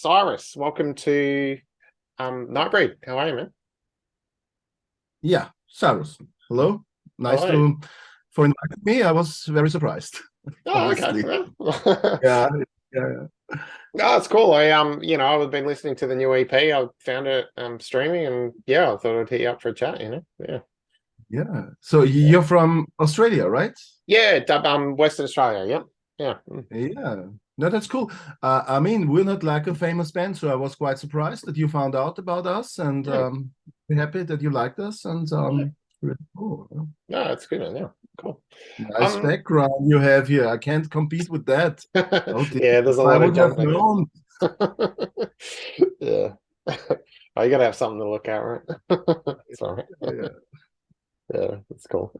Cyrus, welcome to Nightbreed. How are you, man? Yeah, Cyruss. Hello. Nice Hello. to for inviting me. I was very surprised, Oh, okay. honestly. Yeah. Yeah, yeah, No, it's cool. I've been listening to the new EP. I found it streaming, and yeah, I thought I'd hit you up for a chat, Yeah. yeah. So Yeah. you're from Australia, right? Yeah, Western Australia, yep. Yeah. Yeah. No, that's cool. I mean, we're not like a famous band, so I was quite surprised that you found out about us, and Yeah. we're happy that you liked us, and Yeah. really cool. No, it's good, man. Yeah. Cool. Nice Um background you have here. I can't compete with that. Oh dear, yeah, there's if a I lot of would have junk back known. there. Yeah. Oh, you gotta have something to look at, right? It's all right. Yeah, Yeah, that's cool.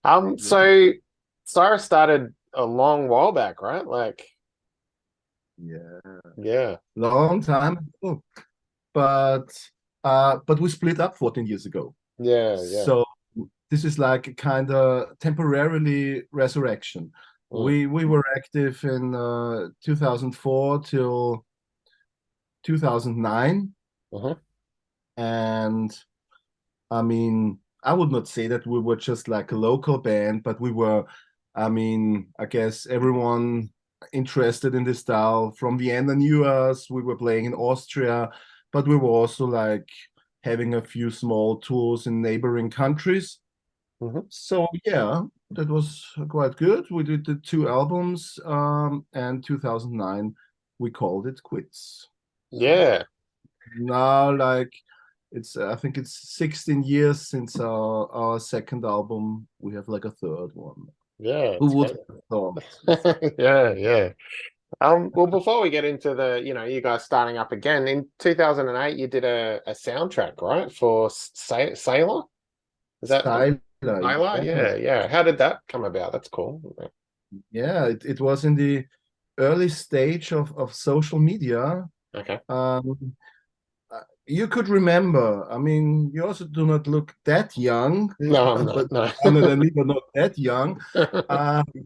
yeah, So Cyrus started a long while back, right? Like, yeah. yeah, Long time ago. but but we split up 14 years ago. yeah, yeah. So this is like a kind of temporarily resurrection. Mm, We were active in 2004 till 2009, uh-huh. and I mean, I would not say that we were just like a local band, but we were, I mean, I guess everyone interested in this style from Vienna knew us. We were playing in Austria, but we were also like having a few small tours in neighboring countries. Hmm. So yeah, that was quite good. We did the two albums, and 2009 we called it quits. Yeah, Now, like I think it's 16 years since our second album. We have like a third one. yeah, Who it's would great. have thought? Yeah, yeah. Well, before we get into you guys starting up again, in 2008, you did a soundtrack, right? For Sailor? Is that Styler, Sailor? yeah, Yeah, yeah. How did that come about? That's cool. yeah. It was in the early stage of social media. Okay. Um, you could remember. I mean, you also do not look that young, No, I'm but not. No. younger than me, but not that young.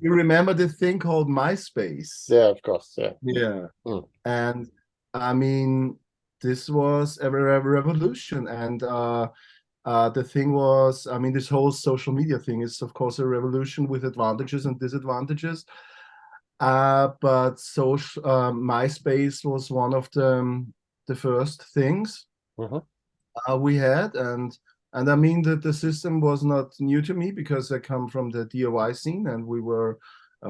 You remember the thing called MySpace? Yeah, of course. Yeah. Yeah. Mm. And I mean, this was a revolution. And the thing was, I mean, this whole social media thing is, of course, a revolution with advantages and disadvantages. But social MySpace was one of the first things Hmm. we had, and I mean that the system was not new to me because I come from the DIY scene, and we were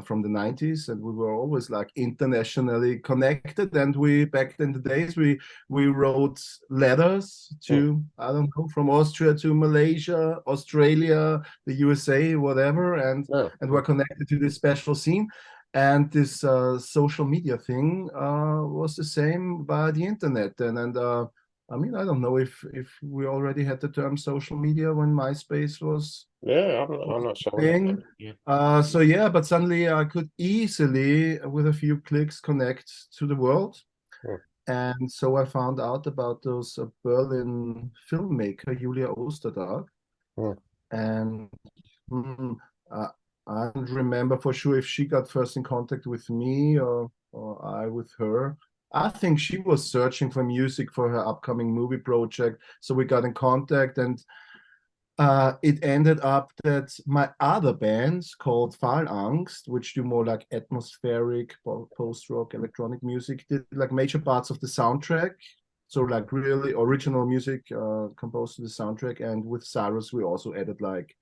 from the 90s, and we were always like internationally connected. And we back in the days we wrote letters Mm. to, I don't know, from Austria to Malaysia, Australia, the USA, whatever, Yeah. and we're connected to this special scene. And this social media thing was the same by the internet, and I mean, I don't know if we already had the term social media when MySpace Yeah, I'm was not a sure. thing. Yeah. So yeah, but suddenly I could easily, with a few clicks, connect to the world. Mm. And so I found out about those Berlin filmmaker Julia Ostertag, Mm. and mm, uh, I don't remember for sure if she got first in contact with me or I with her. I think she was searching for music for her upcoming movie project. So we got in contact, and it ended up that my other bands called Angst, which do more like atmospheric post-rock electronic music, did like major parts of the soundtrack. So like really original music composed to the soundtrack. And with Cyruss, we also added like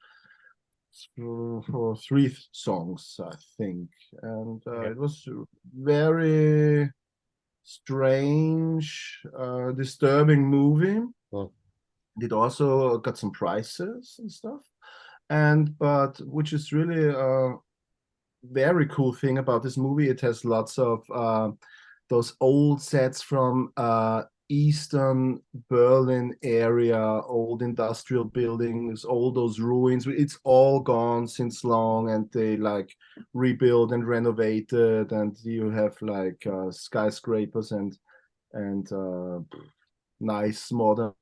for three songs, I think. And Okay. it was very strange, disturbing movie. Mm. It also got some prizes and stuff. And but which is really a very cool thing about this movie, it has lots of those old sets from Eastern Berlin area, old industrial buildings, all those ruins. It's all gone since long, and they like rebuilt and renovated, and you have like skyscrapers and nice modern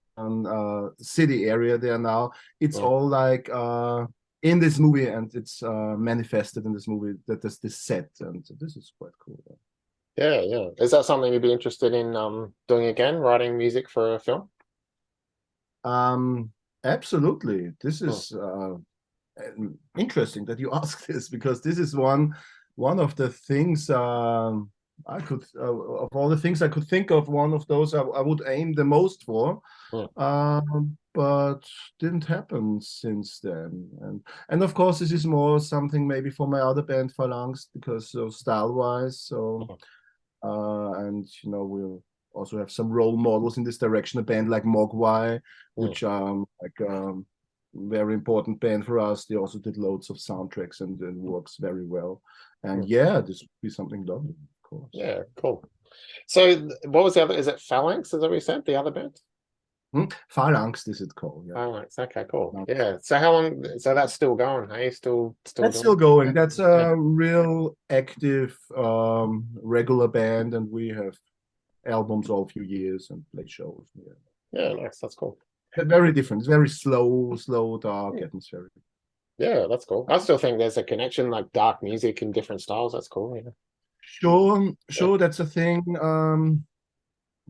city area there now. It's Mm. all like in this movie, and it's manifested in this movie that there's this set, and this is quite cool. Yeah, yeah. Is that something you'd be interested in doing again, writing music for a film? Um, Absolutely. This Hmm, is interesting that you ask this because this is one of the things I could of all the things I could think of, one of those I would aim the most for, hmm, but didn't happen since then. And of course, this is more something maybe for my other band Phalanx because of style wise. So hmm, and we'll also have some role models in this direction. A band like Mogwai, hmm, which like very important band for us. They also did loads of soundtracks and works very well. And hmm. yeah, this would be something lovely, of course. Yeah, cool. So what was the other? Is it Phalanx? Is that what you said? The other band? Phalanx is it called? Yeah. Phalanx. Okay, cool. No. Yeah. So how long? So that's still going. Hey, still That's doing? still going. That's Yeah. a real active regular band, and we have albums all few years and play shows. Yeah. Yeah, nice. That's cool. Very different. It's very slow, dark Hmm. atmosphere. Yeah, that's cool. I still think there's a connection, like dark music in different styles. That's cool. Yeah. Sure, Yeah. sure. That's a thing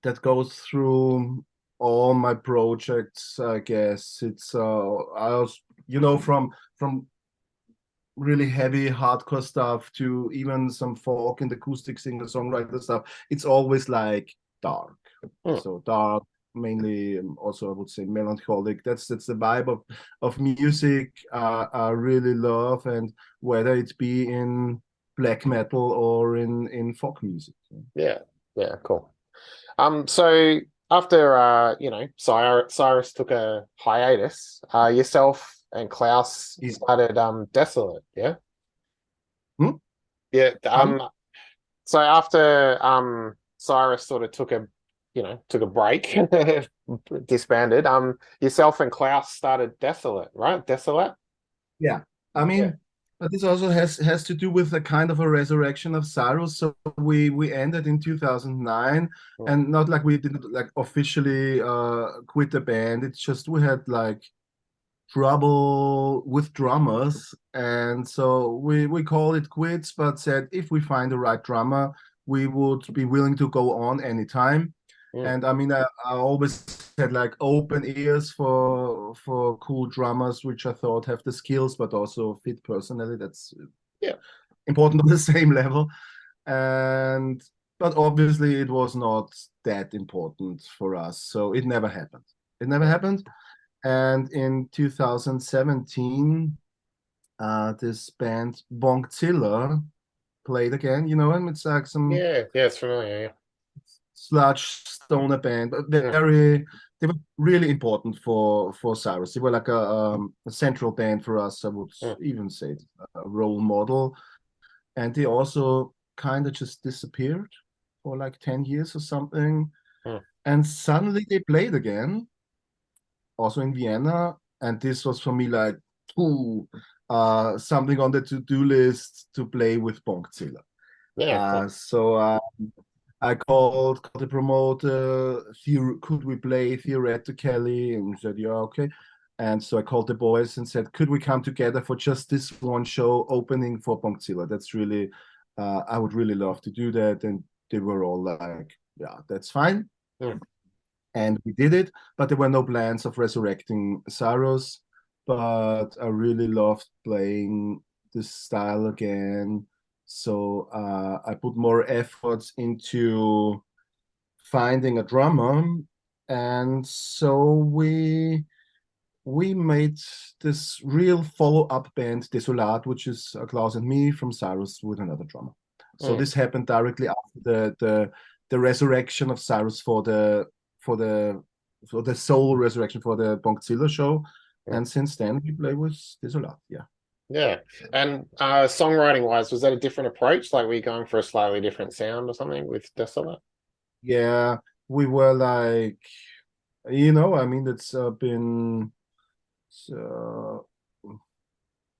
that goes through all my projects. I guess it's I was, from really heavy hardcore stuff to even some folk and acoustic singer songwriter stuff. It's always like dark. Hmm. So dark, mainly also I would say melancholic. That's the vibe of music I really love, and whether it be in black metal or in folk music. Yeah. Yeah. Cool. So after Cyrus took a hiatus, yourself and Klaus Yeah. started Desolate, yeah? Hmm? Yeah. Pardon? So after Cyrus sort of took a break, disbanded, yourself and Klaus started Desolate, right? Desolate? Yeah. I Yeah. mean, but this also has to do with a kind of a resurrection of Cyruss. So we ended in 2009, Mm, and not like we didn't like officially quit the band. It's just we had like trouble with drummers, and so we called it quits, but said if we find the right drummer, we would be willing to go on anytime. mm, And I mean, I always had like open ears for cool drummers, which I thought have the skills, but also fit personally. That's yeah. important on the same level. And but obviously, it was not that important for us, so it never happened. It never Yeah. happened. And in 2017, this band Bongzilla played again. You know, and it's like some Yeah. Yeah. It's familiar. sludge stoner band, but Yeah. they were really important for Cyrus. They were like a central band for us. I would Mm, even say a role model, and they also kind of just disappeared for like 10 years or something. mm, And suddenly they played again, also in Vienna, and this was for me like, ooh, something on the to-do list to play with Bongzilla. yeah. Cool. So I called the promoter. Could we play theoretically? And he said, yeah, okay. And so I called the boys and said, could we come together for just this one show opening for Bongzilla? That's really, I would really love to do that. And they were all like, yeah, that's fine. Mm, And we did it, but there were no plans of resurrecting Cyruss. But I really loved playing this style again. So I put more efforts into finding a drummer, and so we made this real follow-up band, Desolat, which is Klaus and me from Cyruss with another drummer. So mm, this happened directly after the resurrection of Cyruss for the for the soul resurrection for the Bongzilla show. mm. And since then we play with Desolat. Yeah. Yeah. And songwriting wise, was that a different approach? Like were you going for a slightly different sound or something with Desolate? Yeah, we were like, I mean, it's been uh,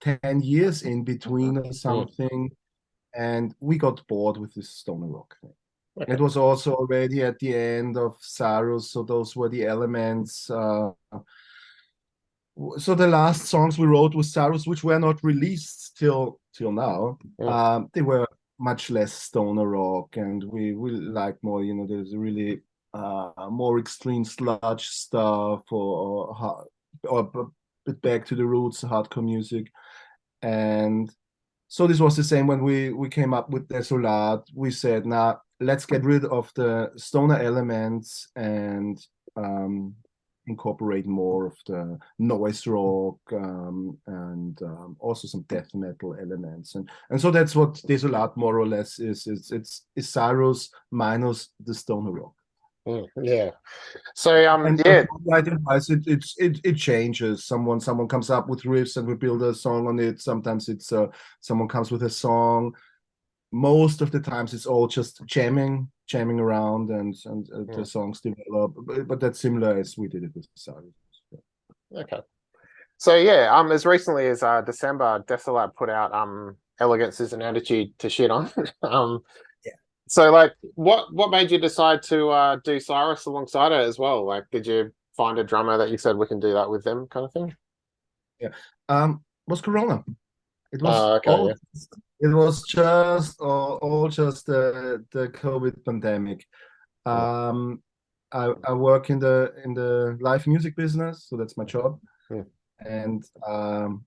10 years in between or Mm, something, and we got bored with this stoner rock thing. It okay. was also already at the end of Cyruss, so those were the elements. So the last songs we wrote with Cyruss, which were not released till now, Mm, they were much less stoner rock, and we like more, there's really more extreme sludge stuff, or a bit back to the roots, hardcore music. And so this was the same when we came up with Desolat. We said, nah, let's get rid of the stoner elements and incorporate more of the noise rock, and also some death metal elements. And so that's what Desolat more or less is. It's Cyruss minus the stoner rock. Yeah. So And yeah. writing-wise, it changes. Someone comes up with riffs and we build a song on it. Sometimes it's someone comes with a song. Most of the times it's all just jamming around, and the songs develop. But that's similar as we did it with Cyruss. Okay. So yeah, as recently as December, Desolate put out Elegance is an Attitude to Shit on. Yeah. So like what made you decide to do Cyruss alongside it as well? Like did you find a drummer that you said we can do that with them kind of thing? Yeah. Was Corona. It was Oh, okay, all yeah. it was just all just the COVID pandemic. Yeah. I work in the live music business, so that's my job. Yeah. And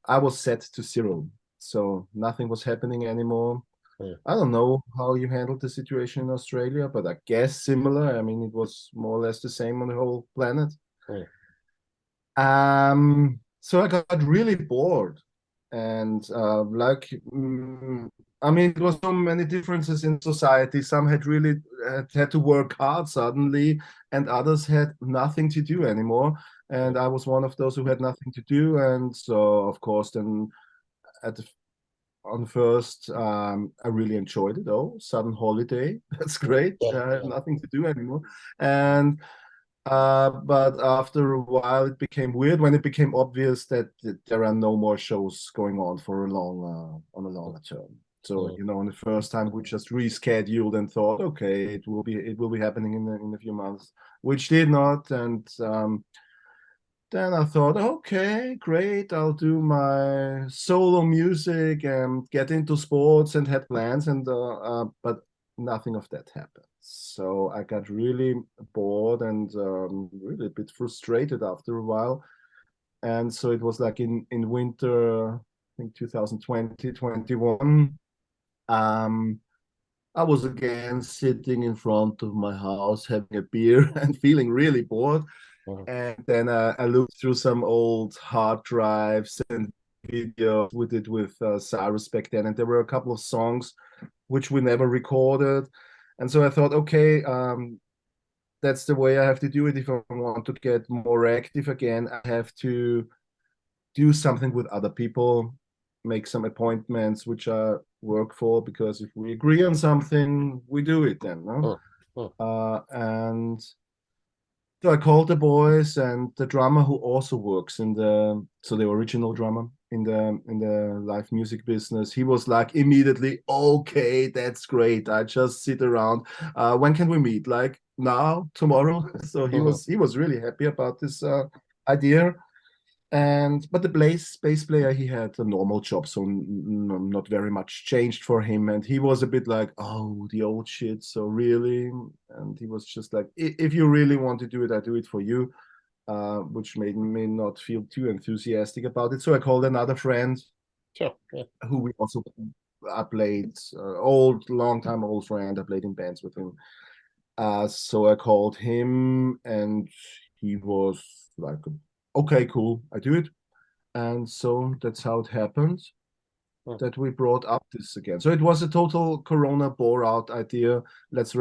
I was set to zero, so nothing was happening anymore. Yeah. I don't know how you handled the situation in Australia, but I guess similar. I mean, it was more or less the same on the whole planet. Yeah. So I got really bored, and I mean, it was so many differences in society. Some had really had to work hard suddenly, and others had nothing to do anymore. And I was one of those who had nothing to do, and so of course, then at the on first, I really enjoyed it. Oh, sudden holiday, that's great. Yeah. Nothing to do anymore, and but after a while, it became weird when it became obvious that there are no more shows going on for a on a longer term. So Yeah. on the first time we just rescheduled and thought, okay, it will be happening in a few months, which did not. And then I thought, okay, great, I'll do my solo music and get into sports and had plans, and but nothing of that happened. So I got really bored and really a bit frustrated after a while. And so it was like in winter, I think 2020, 21. I was again sitting in front of my house having a beer and feeling really bored. Yeah. And then I looked through some old hard drives and videos we did with Cyruss back then, and there were a couple of songs which we never recorded. And so I thought, okay, that's the way I have to do it. If I want to get more active again, I have to do something with other people, make some appointments which I work for, because if we agree on something, we do it then. No? Yeah. Yeah. And so I called the boys, and the drummer who also works the original drummer in the live music business, he was like immediately, okay, that's great. I just sit around. When can we meet? Like now, tomorrow? So he was really happy about this idea. But the bass player, he had a normal job, so not very much changed for him. And he was a bit like, oh, the old shit. So really, and he was just like, if you really want to do it, I do it for you, which made me not feel too enthusiastic about it. So I called another friend Sure. Yeah. who we also I played long time old friend. I played in bands with him. So I called him, and he was like, okay, cool, I do it. And so that's how it happened Yeah. that we brought up this again. So it was a total Corona bore out idea. Let's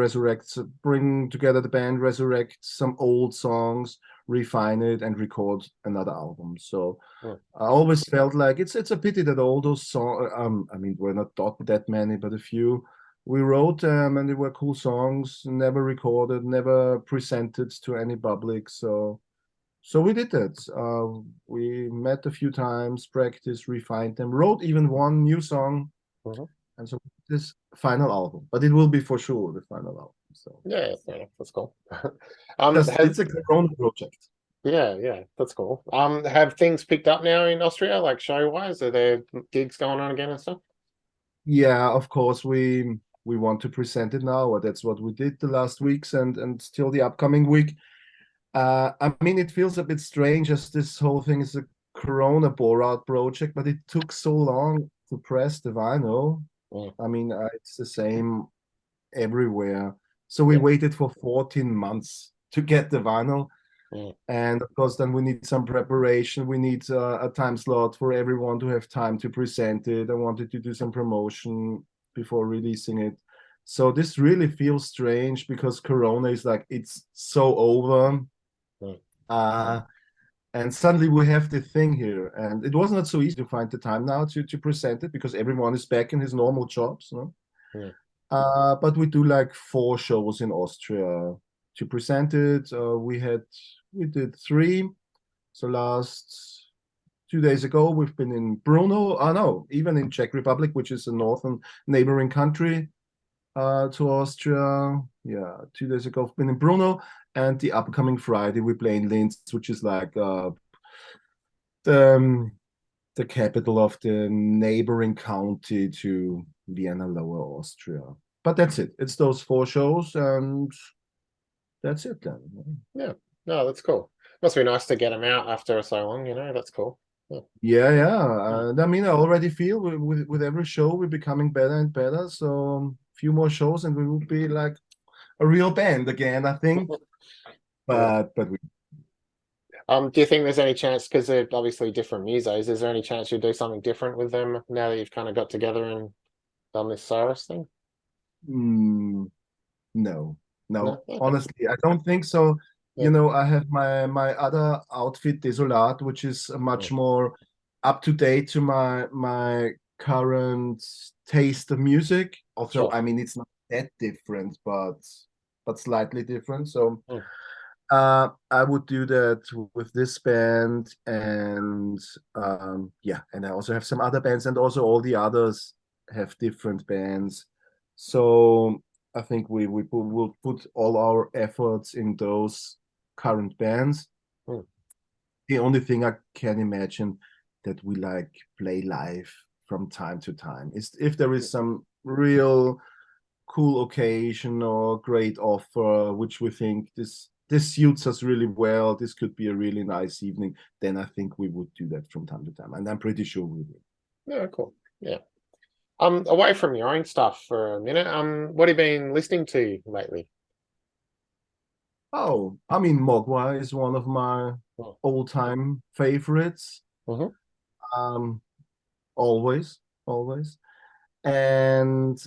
bring together the band, resurrect some old songs, refine it, and record another album. So Yeah. I always felt like it's a pity that all those songs, I mean, we're not that many, but a few. We wrote them and they were cool songs, never recorded, never presented to any public. So we did that. We met a few times, practiced, refined them, wrote even one new song, Mhm. and so this final album. But it will be for sure the final album. So Yeah, fair enough. That's cool. it's a Corona project. Yeah, that's cool. Have things picked up now in Austria, like show wise? Are there gigs going on again and stuff? Yeah, of course we want to present it now, or that's what we did the last weeks and still the upcoming week. I mean, it feels a bit strange as this whole thing is a Corona bore-out project, but it took so long to press the vinyl. Mm, I mean, it's the same everywhere. So we yeah. waited for 14 months to get the vinyl. Mm, And of course, then we need some preparation. We need a time slot for everyone to have time to present it. I wanted to do some promotion before releasing it. So this really feels strange because Corona is like, it's so over. mm, Uh, and suddenly we have the thing here. And it was not so easy to find the time now to present it because everyone is back in his normal jobs. No? mm, But we do like 4 shows in Austria to present it. We did three. So last 2 days ago, we've been in Brno. Oh no, even in Czech Republic, which is a northern neighboring country to Austria. Yeah, 2 days ago, we've been in Brno, and the upcoming Friday we play in Linz, which is like the the capital of the neighboring county to Vienna, Lower Austria. But that's it. It's those 4 shows, and that's it then. yeah. No, that's cool. Must be nice to get them out after so long, you know. That's cool. Yeah. Yeah. And I mean, I already feel with every show we're becoming better and better. So a few more shows, and we will be like a real band again, I think. Yeah. But we Do you think there's any chance, because they're obviously different musos, is there any chance you'll do something different with them now that you've kind of got together and done this Cyrus thing? mm, no, No? no. Okay. Honestly, I don't think so. Yeah. I have my other outfit, Desolat, which is Mm, much more up to date to my current taste of music. Although sure. I mean, it's not that different, but slightly different. So Mm, I would do that with this band, and yeah, and I also have some other bands, and also all the others have different bands. So I think will put all our efforts in those current bands. mm, The only thing I can imagine that we like play live from time to time is if there is mm. some real cool occasion or great offer, which we think this suits us really well. This could be a really nice evening. Then I think we would do that from time to time, and I'm pretty sure we will. Yeah, cool. Yeah. Away from your own stuff for a minute, what have you been listening to lately? Oh, I mean, Mogwai is one of my Oh, all-time favorites. mhm. Um, always, always. And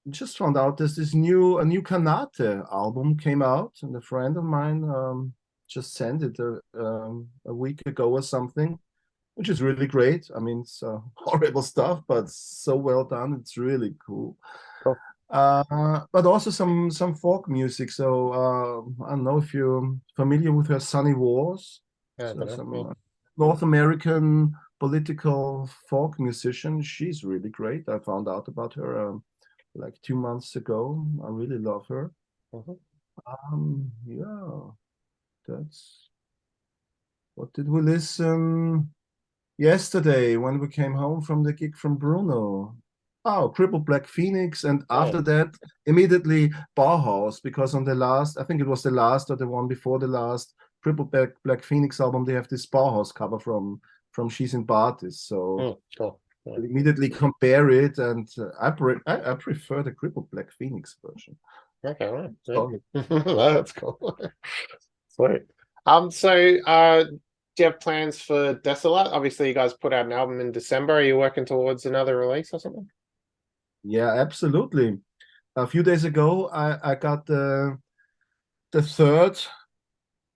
just found out there's this new Kanate album came out, and a friend of mine just sent it a week ago or something, which is really great. I mean, it's horrible stuff, but so well done. It's really cool. Cool. But also some folk music. So I don't know if you're familiar with her Sunny Wars. Yeah, I So don't know. Yeah. some North American political folk musician. She's really great. I found out about her like 2 months ago. I really love her. Mhm. Yeah, that's what did we listen yesterday when we came home from the gig from Bruno. Oh, Crippled Black Phoenix, and Yeah. after that, immediately Bauhaus, because on the last, I think it was the last or the one before the last Crippled Black Phoenix album, they have this Bauhaus cover from She's in Bartis. So Mm, cool. Yeah. I immediately compare it, and I prefer the Crippled Black Phoenix version. Okay, right. Yeah. Sorry. That's cool. Sweet. So do you have plans for Desolate? Obviously, you guys put out an album in December. Are you working towards another release or something? Yeah, absolutely. A few days ago, I got the third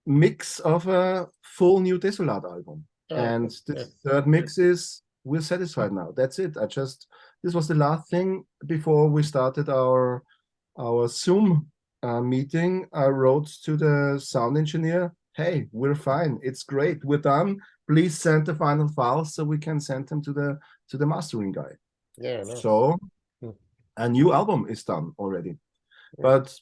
mix of a full new Desolate album. Oh, And cool. Yeah. this third mix is we're satisfied now. That's it. This was the last thing before we started our Zoom meeting. I wrote to the sound engineer, hey, we're fine. It's great. We're done. Please send the final files so we can send them to the mastering guy. Yeah, nice. So Mm, a new album is done already. mm, But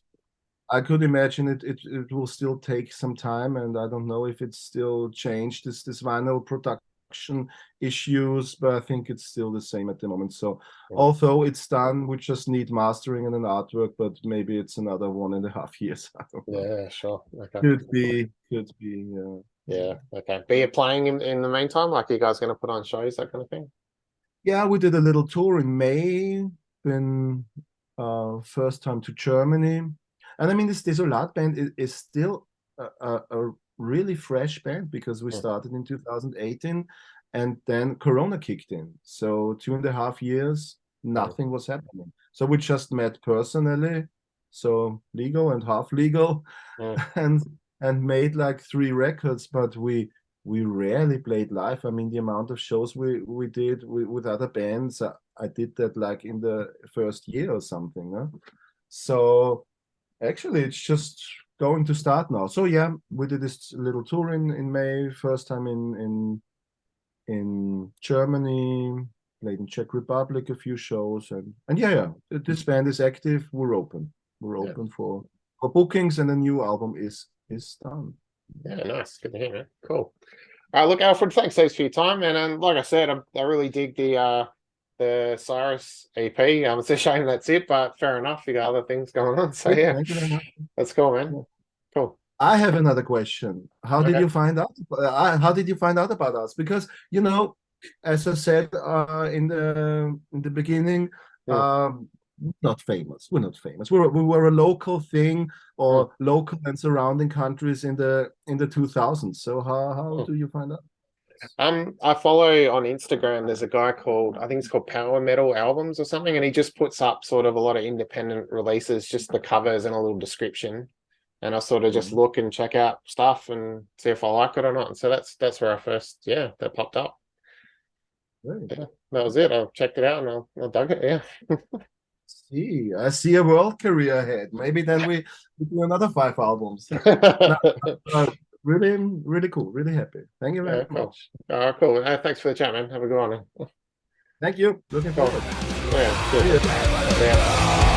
I could imagine it will still take some time, and I don't know if it's still changed this vinyl production production issues, but I think it's still the same at the moment. So although it's done, we just need mastering and an artwork, but maybe it's another 1.5 years. I don't know. Yeah, sure. Okay. Could be. Yeah. Okay. But you're playing in the meantime, like you guys going to put on shows, that kind of thing? Yeah, we did a little tour in May. Been first time to Germany, and I mean this Desolat band is still a really fresh band because we started in 2018, and then Corona kicked in. So 2.5 years, nothing was happening. So we just met personally, so legal and half legal, and made like 3 records, but we rarely played live. I mean, the amount of shows we did with other bands, I did that like in the first year or something. Huh? So actually, it's just going to start now. So yeah, we did this little tour in May, first time in Germany, played in Czech Republic a few shows, and yeah, this band is active. We're open. We're open for bookings, and a new album is done. Yeah, nice. Good to hear, man. Cool. All right, look, Alfred, thanks for your time, and like I said, I really dig the Cyruss EP. It's a shame that's it, but fair enough. You got other things going on, so yeah, thank you very much. That's cool, man. Cool. I have another question. How did you find out? How did you find out about us? Because as I said in the beginning, not famous. We're not famous. We were a local thing, or local and surrounding countries in the 2000s. So how do you find out? I follow on Instagram. There's a guy called, I think it's called Power Metal Albums or something, and he just puts up sort of a lot of independent releases, just the covers and a little description. And I sort of just look and check out stuff and see if I like it or not. And so that's where I first, that popped up. Yeah, that was it. I checked it out and I dug it. Yeah. I see a world career ahead. Maybe then we do another 5 albums. Really, really cool. Really happy. Thank you very much. Cool. Thanks for the chat, man. Have a good one. Thank you. Looking forward. Yeah.